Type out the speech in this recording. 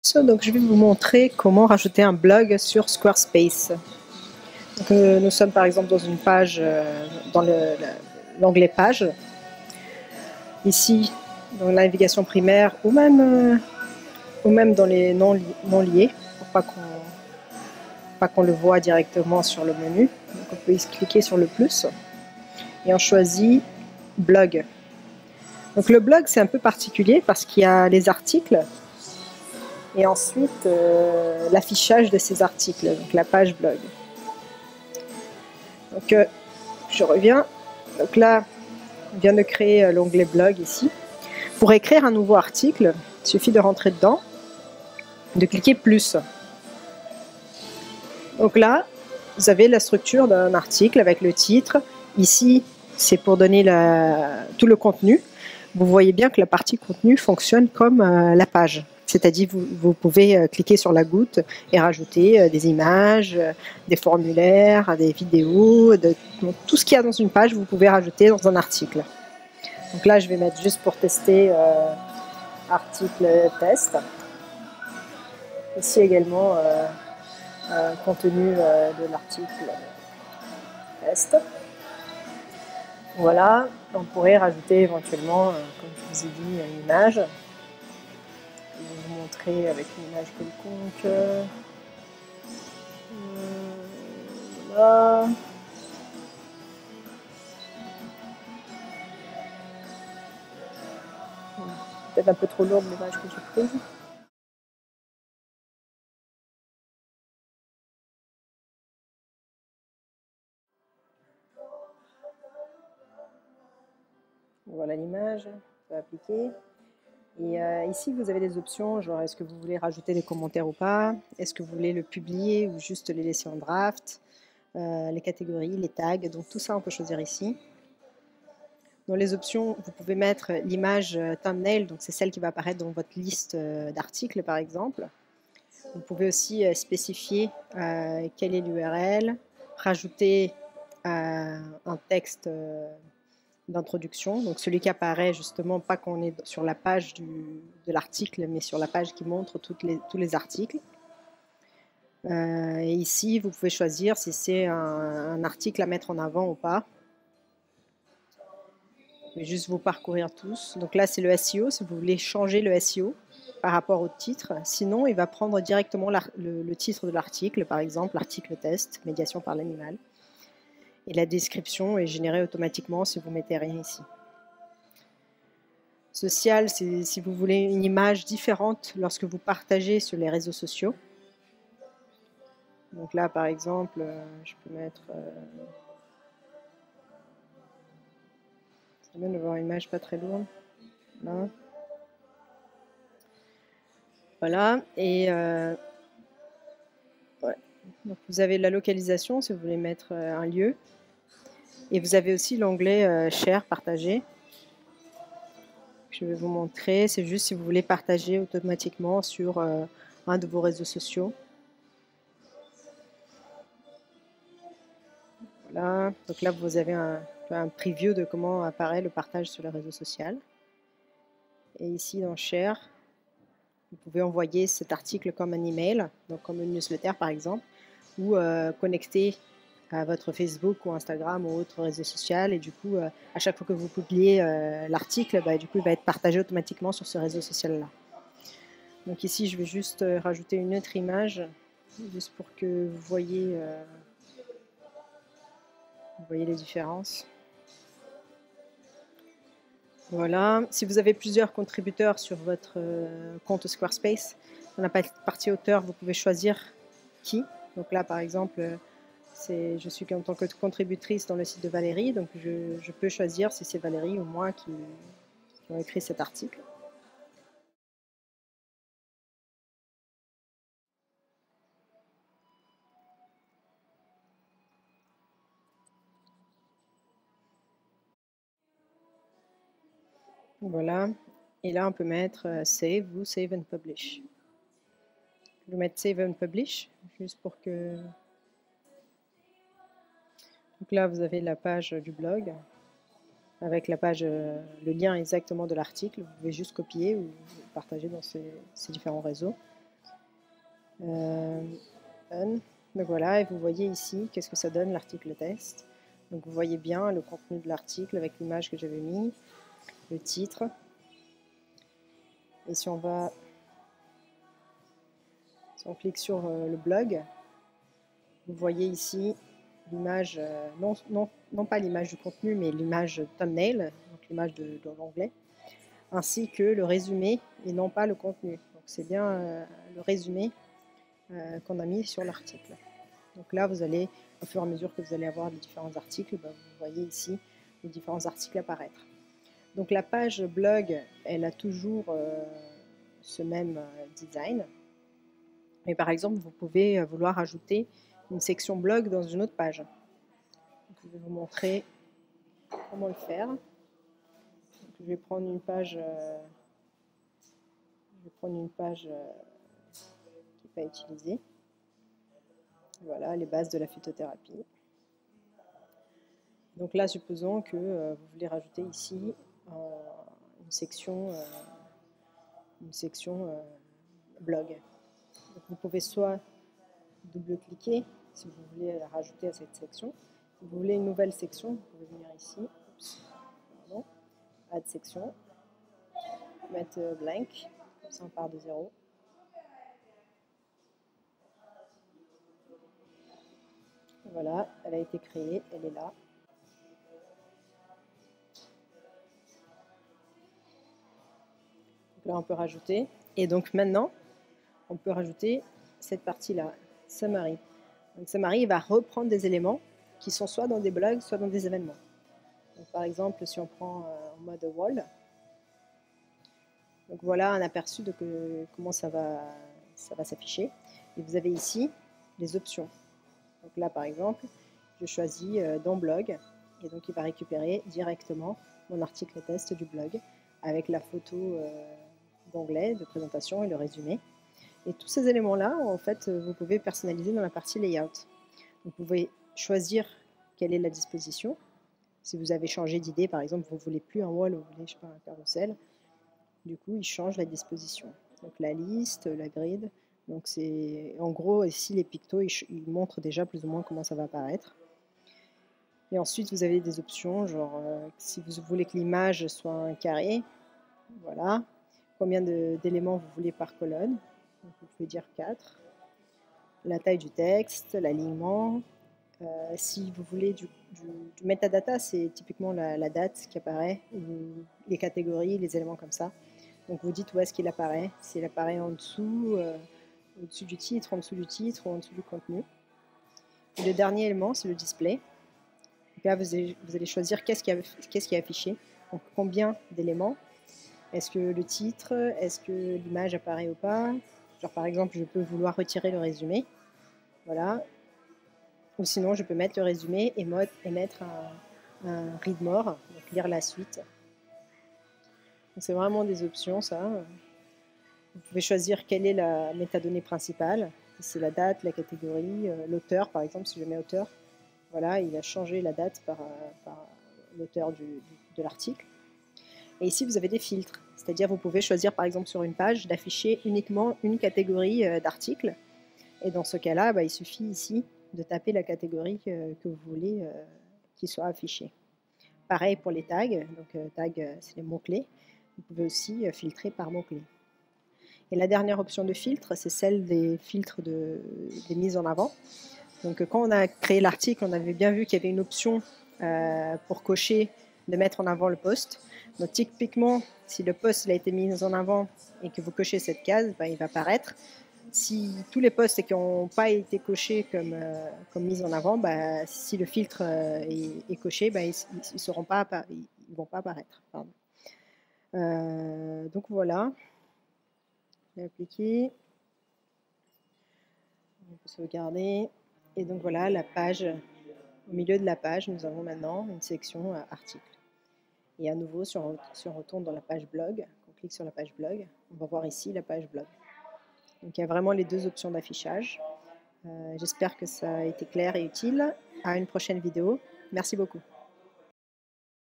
Donc, je vais vous montrer comment rajouter un blog sur Squarespace. Donc, nous sommes par exemple dans une page, dans l'onglet page. Ici, dans la navigation primaire ou même dans les non liés, pour pas qu'on le voit directement sur le menu. Donc, on peut cliquer sur le plus et on choisit blog. Donc le blog, c'est un peu particulier parce qu'il y a les articles et ensuite l'affichage de ces articles, donc la page blog. Donc je reviens. Donc là, on vient de créer l'onglet blog ici. Pour écrire un nouveau article, il suffit de rentrer dedans, de cliquer plus. Donc là, vous avez la structure d'un article avec le titre. Ici, c'est pour donner tout le contenu. Vous voyez bien que la partie contenu fonctionne comme la page. C'est-à-dire vous pouvez cliquer sur la goutte et rajouter des images, des formulaires, des vidéos, donc, tout ce qu'il y a dans une page, vous pouvez rajouter dans un article. Donc là, je vais mettre juste pour tester article test. Ici également contenu de l'article test. Voilà, on pourrait rajouter éventuellement, comme je vous ai dit, une image. Je vais vous montrer avec une image quelconque. Voilà. Peut-être un peu trop lourde l'image que j'ai prise. Voilà l'image, ça va appliquer. Et ici, vous avez des options, genre est-ce que vous voulez rajouter des commentaires ou pas, est-ce que vous voulez le publier ou juste les laisser en draft, les catégories, les tags, donc tout ça on peut choisir ici. Dans les options, vous pouvez mettre l'image thumbnail, donc c'est celle qui va apparaître dans votre liste d'articles par exemple. Vous pouvez aussi spécifier quelle est l'URL, rajouter un texte d'introduction, donc celui qui apparaît justement pas qu'on est sur la page de l'article, mais sur la page qui montre tous les articles. Et ici, vous pouvez choisir si c'est un article à mettre en avant ou pas. Je vais juste vous parcourir tous. Donc là, c'est le SEO, si vous voulez changer le SEO par rapport au titre. Sinon, il va prendre directement le titre de l'article, par exemple, l'article test, médiation par l'animal. Et la description est générée automatiquement si vous mettez rien ici. Social, c'est si vous voulez une image différente lorsque vous partagez sur les réseaux sociaux. Donc là, par exemple, je peux mettre... c'est bien d'avoir une image pas très lourde. Là. Voilà, et ouais. Donc vous avez la localisation si vous voulez mettre un lieu. Et vous avez aussi l'onglet Share, partager. Je vais vous montrer, c'est juste si vous voulez partager automatiquement sur un de vos réseaux sociaux. Voilà, donc là vous avez un preview de comment apparaît le partage sur le réseau social. Et ici dans Share, vous pouvez envoyer cet article comme un email, donc comme une newsletter par exemple, ou connecter à votre Facebook ou Instagram ou autre réseau social, et du coup à chaque fois que vous publiez l'article, du coup il va être partagé automatiquement sur ce réseau social là. Donc ici je vais juste rajouter une autre image juste pour que vous voyez les différences. Voilà, si vous avez plusieurs contributeurs sur votre compte Squarespace, dans la partie auteur, vous pouvez choisir qui. Donc là, par exemple, je suis en tant que contributrice dans le site de Valérie, donc je peux choisir si c'est Valérie ou moi qui ont écrit cet article. Voilà, et là on peut mettre Save ou Save and Publish. Je vais mettre Save and Publish, juste pour que... Donc là vous avez la page du blog, avec la page, le lien exactement de l'article. Vous pouvez juste copier ou partager dans ces différents réseaux. Euh, Done. Donc voilà, et vous voyez ici qu'est-ce que ça donne l'article test. Donc vous voyez bien le contenu de l'article avec l'image que j'avais mis, le titre. Et si on clique sur le blog, vous voyez ici l'image, non pas l'image du contenu, mais l'image thumbnail, donc l'image de l'onglet, ainsi que le résumé et non pas le contenu. Donc c'est bien le résumé qu'on a mis sur l'article. Donc là, vous allez, au fur et à mesure que vous allez avoir les différents articles, vous voyez ici les différents articles apparaître. Donc la page blog, elle a toujours ce même design. Mais par exemple, vous pouvez vouloir ajouter une section blog dans une autre page. Donc, je vais vous montrer comment le faire. Donc, je vais prendre une page, qui n'est pas utilisée. Voilà, les bases de la phytothérapie. Donc là, supposons que vous voulez rajouter ici une section blog. Donc vous pouvez soit double-cliquer si vous voulez la rajouter à cette section. Si vous voulez une nouvelle section, vous pouvez venir ici, add section, mettre blank, comme ça on part de 0. Voilà, elle a été créée, elle est là. Donc là on peut rajouter, et donc maintenant on peut rajouter cette partie-là, summary. Donc summary, il va reprendre des éléments qui sont soit dans des blogs, soit dans des événements. Donc, par exemple, si on prend en mode wall, donc voilà un aperçu de comment ça va s'afficher. Et vous avez ici les options. Donc là, par exemple, je choisis dans blog, et donc il va récupérer directement mon article test du blog avec la photo d'onglet de présentation et le résumé. Et tous ces éléments-là, en fait, vous pouvez personnaliser dans la partie layout. Donc, vous pouvez choisir quelle est la disposition. Si vous avez changé d'idée, par exemple, vous ne voulez plus un wall, vous voulez, je sais pas, un carrousel, du coup, il change la disposition. Donc, la liste, la grid. Donc, c'est en gros, ici, les pictos, ils montrent déjà plus ou moins comment ça va apparaître. Et ensuite, vous avez des options, genre, si vous voulez que l'image soit un carré, voilà. Combien d'éléments vous voulez par colonne. Donc, vous pouvez dire 4. La taille du texte, l'alignement. Si vous voulez du metadata, c'est typiquement la date qui apparaît, ou les catégories, les éléments comme ça. Donc vous dites où est-ce qu'il apparaît, s'il apparaît en dessous, au-dessus du titre, en dessous du titre ou en dessous du contenu. Et le dernier élément, c'est le display. Et là, vous allez choisir qu'est-ce qui est affiché, donc combien d'éléments. Est-ce que le titre, est-ce que l'image apparaît ou pas? Genre par exemple, je peux vouloir retirer le résumé. Voilà. Ou sinon, je peux mettre le résumé et mettre un read more, donc lire la suite. C'est vraiment des options, ça. Vous pouvez choisir quelle est la métadonnée principale. C'est la date, la catégorie, l'auteur, par exemple, si je mets auteur. Voilà, il a changé la date par l'auteur de l'article. Et ici, vous avez des filtres. C'est-à-dire, vous pouvez choisir, par exemple, sur une page, d'afficher uniquement une catégorie d'articles. Et dans ce cas-là, il suffit ici de taper la catégorie que vous voulez qui soit affichée. Pareil pour les tags. Donc, tags, c'est les mots-clés. Vous pouvez aussi filtrer par mots-clés. Et la dernière option de filtre, c'est celle des filtres des mises en avant. Donc, quand on a créé l'article, on avait bien vu qu'il y avait une option pour cocher de mettre en avant le post. Donc, typiquement, si le post a été mis en avant et que vous cochez cette case, il va apparaître. Si tous les posts qui n'ont pas été cochés comme mise en avant, si le filtre est coché, ils ne vont pas apparaître. Donc voilà, je vais appliquer, on peut sauvegarder, et donc voilà la page, au milieu de la page, nous avons maintenant une section article. Et à nouveau, si on retourne dans la page blog, on clique sur la page blog, on va voir ici la page blog. Donc il y a vraiment les deux options d'affichage. J'espère que ça a été clair et utile. À une prochaine vidéo. Merci beaucoup.